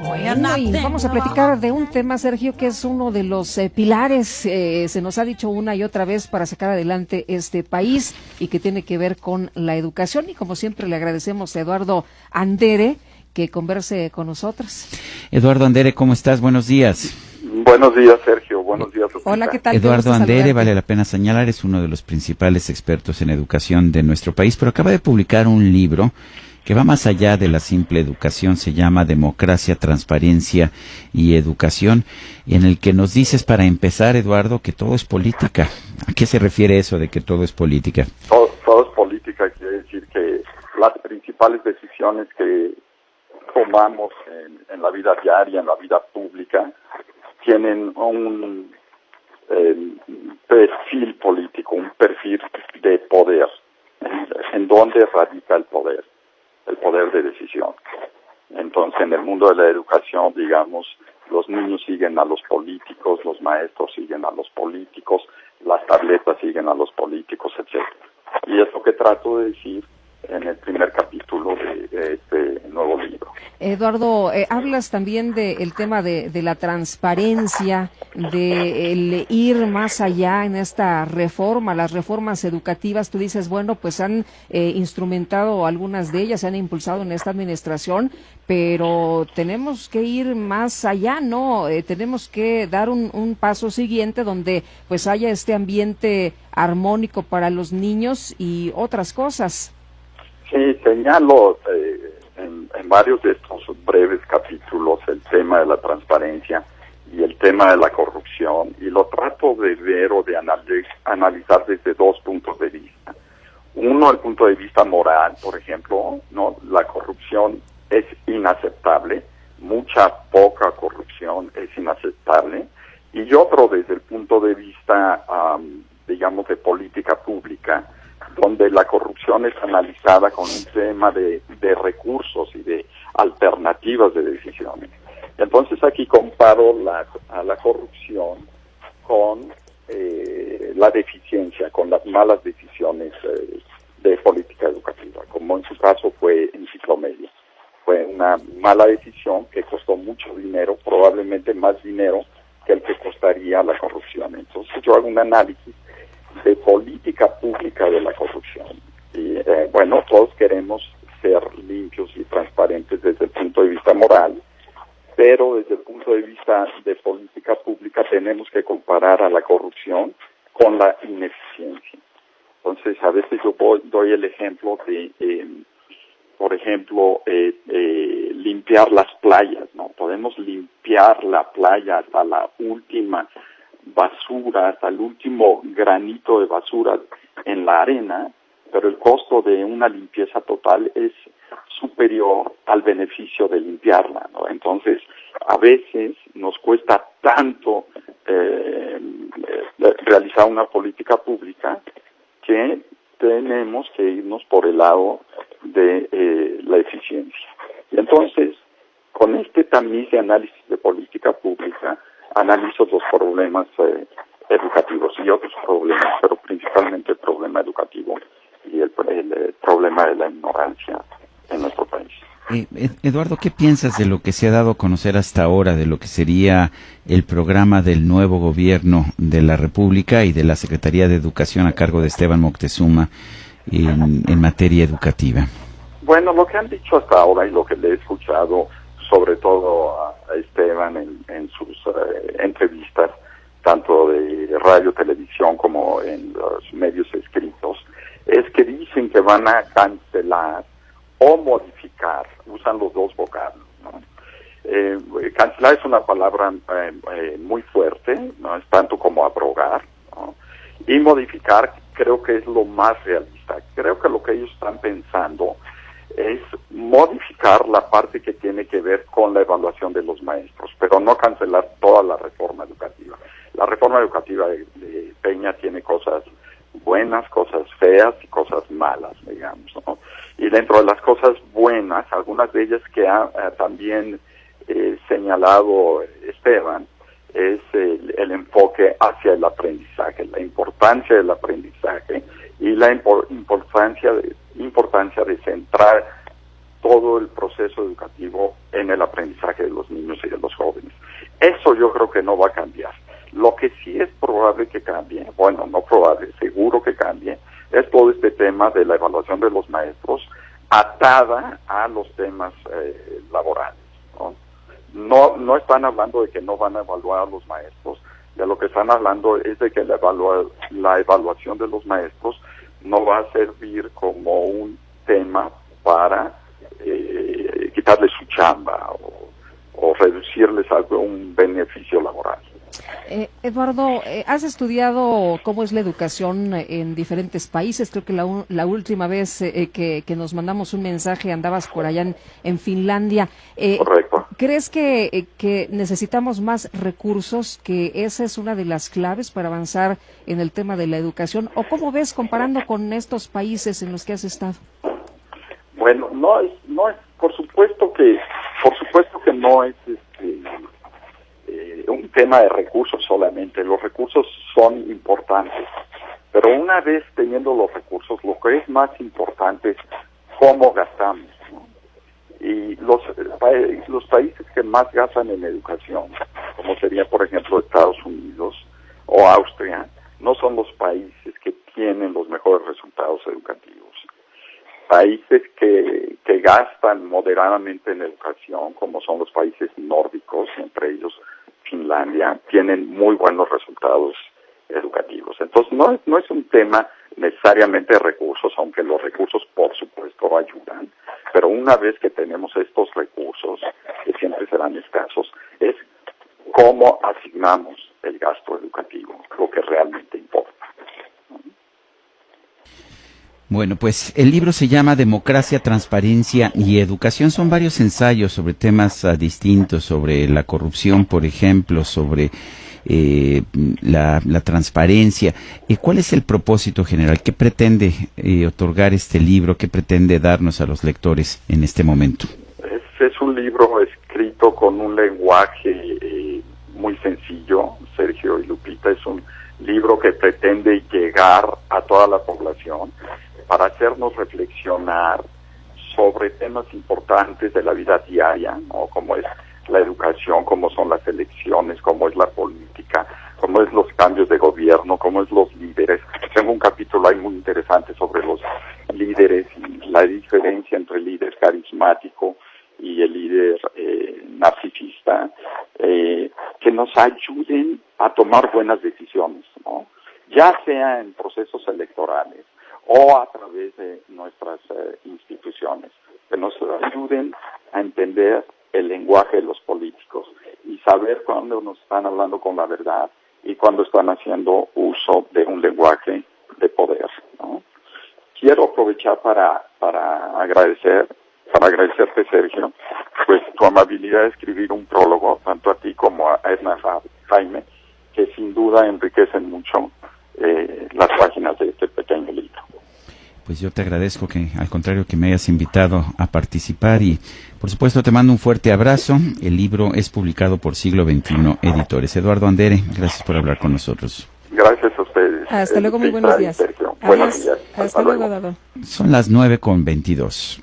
Bueno, y vamos a platicar de un tema, Sergio, que es uno de los pilares, se nos ha dicho una y otra vez, para sacar adelante este país, y que tiene que ver con la educación. Y como siempre le agradecemos a Eduardo Andere que converse con nosotros. Eduardo Andere, ¿cómo estás? Buenos días. Buenos días, Sergio. Buenos días, Lupita. Hola, ¿qué tal? Eduardo Andere, vale la pena señalar, es uno de los principales expertos en educación de nuestro país, pero acaba de publicar un libro que va más allá de la simple educación. Se llama Democracia, Transparencia y Educación, en el que nos dices, para empezar, Eduardo, que todo es política. ¿A qué se refiere eso de que todo es política? Todo es política, quiere decir que las principales decisiones que tomamos en la vida diaria, en la vida pública, tienen un perfil político, un perfil de poder, en donde radica el poder de decisión. Entonces, en el mundo de la educación, digamos, los niños siguen a los políticos, los maestros siguen a los políticos, las tabletas siguen a los políticos, etcétera. Y es lo que trato de decir en el primer capítulo de este nuevo libro. Eduardo, hablas también del tema de la transparencia, de el ir más allá en esta reforma, las reformas educativas. Tú dices, bueno, pues han instrumentado algunas de ellas, se han impulsado en esta administración, pero tenemos que ir más allá, ¿no? Tenemos que dar un paso siguiente donde pues haya este ambiente armónico para los niños y otras cosas. Sí, señalo en varios de estos breves capítulos el tema de la transparencia y el tema de la corrupción, y lo trato de ver o de analizar desde dos puntos de vista. Uno, el punto de vista moral, por ejemplo, ¿no? La corrupción es inaceptable, poca corrupción es inaceptable, y otro desde el punto de vista, digamos, de política pública, donde la corrupción es analizada con un tema de recursos y de alternativas de decisiones. Entonces aquí comparo a la corrupción con la deficiencia, con las malas decisiones de política educativa, como en su caso fue en Ciclomedia. Fue una mala decisión que costó mucho dinero, probablemente más dinero que el que costaría la corrupción. Entonces yo hago un análisis de política pública de la corrupción. Y bueno, todos queremos ser limpios y transparentes desde el punto de vista moral, pero desde el punto de vista de política pública tenemos que comparar a la corrupción con la ineficiencia. Entonces, a veces yo doy el ejemplo de, por ejemplo, limpiar las playas, ¿no? Podemos limpiar la playa hasta la última basura, hasta el último granito de basura en la arena, pero el costo de una limpieza total es superior al beneficio de limpiarla, ¿no? Entonces, a veces nos cuesta tanto realizar una política pública que tenemos que irnos por el lado de la eficiencia. Y entonces, con este tamiz de análisis de política pública, analizo los problemas educativos y otros problemas, pero principalmente el problema educativo y el problema de la ignorancia en nuestro país. Eduardo, ¿qué piensas de lo que se ha dado a conocer hasta ahora, de lo que sería el programa del nuevo gobierno de la República y de la Secretaría de Educación a cargo de Esteban Moctezuma en materia educativa? Bueno, lo que han dicho hasta ahora y lo que le he escuchado, sobre todo a Esteban en sus entrevistas, tanto de radio, televisión como en los medios escritos, es que dicen que van a cancelar o modificar, usan los dos vocablos, ¿no? Cancelar es una palabra muy fuerte, no es tanto como abrogar, ¿no? Y modificar creo que es lo más realista. Creo que lo que ellos están pensando es modificar la parte que tiene que ver con la evaluación de los maestros, pero no cancelar toda la reforma educativa. La reforma educativa de Peña tiene cosas buenas, cosas feas y cosas malas, digamos, ¿no? Y dentro de las cosas buenas, algunas de ellas que ha también señalado Esteban, es el enfoque hacia el aprendizaje, la importancia del aprendizaje y la importancia de centrar todo el proceso educativo en el aprendizaje de los niños y de los jóvenes. Eso yo creo que no va a cambiar. Lo que sí es probable que cambie, bueno, no probable, seguro que cambie, es todo este tema de la evaluación de los maestros atada a los temas laborales, ¿no? No están hablando de que no van a evaluar a los maestros, de lo que están hablando es de que la evaluación de los maestros no va a servir como un tema para quitarles su chamba o reducirles algún beneficio laboral. Eduardo, has estudiado cómo es la educación en diferentes países. Creo que la última vez que nos mandamos un mensaje andabas por allá en Finlandia. Correcto. ¿Crees que necesitamos más recursos, que esa es una de las claves para avanzar en el tema de la educación? ¿O cómo ves comparando con estos países en los que has estado? Bueno, no es por supuesto que no es un tema de recursos solamente. Los recursos son importantes, pero una vez teniendo los recursos, lo que es más importante es cómo gastamos, ¿no? Y los países que más gastan en educación, como sería por ejemplo Estados Unidos o Austria, no son los países que tienen los mejores resultados educativos. Países que gastan moderadamente en educación, como son los países nórdicos, entre ellos Finlandia, tienen muy buenos resultados educativos. Entonces no es un tema necesariamente de recursos, aunque los recursos por supuesto ayudan, pero una vez que tenemos estos recursos, que siempre serán escasos, es cómo asignamos el gasto educativo, lo que realmente importa. Bueno, pues el libro se llama Democracia, Transparencia y Educación. Son varios ensayos sobre temas distintos, sobre la corrupción, por ejemplo, sobre la transparencia. ¿Cuál es el propósito general? ¿Qué pretende otorgar este libro? ¿Qué pretende darnos a los lectores en este momento? Es un libro escrito con un lenguaje muy sencillo, Sergio y Lupita. Es un libro que pretende llegar a toda la población para hacernos reflexionar sobre temas importantes de la vida diaria, ¿no? Como es la educación, como son las elecciones, como es la política, como es los cambios de gobierno, como es los líderes. Tengo un capítulo ahí muy interesante sobre los líderes y la diferencia entre el líder carismático y el líder narcisista, que nos ayuden a tomar buenas decisiones, ¿no? Ya sea en procesos electorales o a través de nuestras instituciones, que nos ayuden a entender el lenguaje de los políticos y saber cuándo nos están hablando con la verdad y cuándo están haciendo uso de un lenguaje de poder, ¿no? Quiero aprovechar para agradecerte, Sergio, pues tu amabilidad de escribir un prólogo, tanto a ti como a Edna Jaime, que sin duda enriquecen mucho las páginas de este pequeño libro. Pues yo te agradezco al contrario, que me hayas invitado a participar y, por supuesto, te mando un fuerte abrazo. El libro es publicado por Siglo XXI Editores. Eduardo Andere, gracias por hablar con nosotros. Gracias a ustedes. Hasta luego, muy buenos días. Buenos días. Hasta luego, Eduardo. Son las 9:22.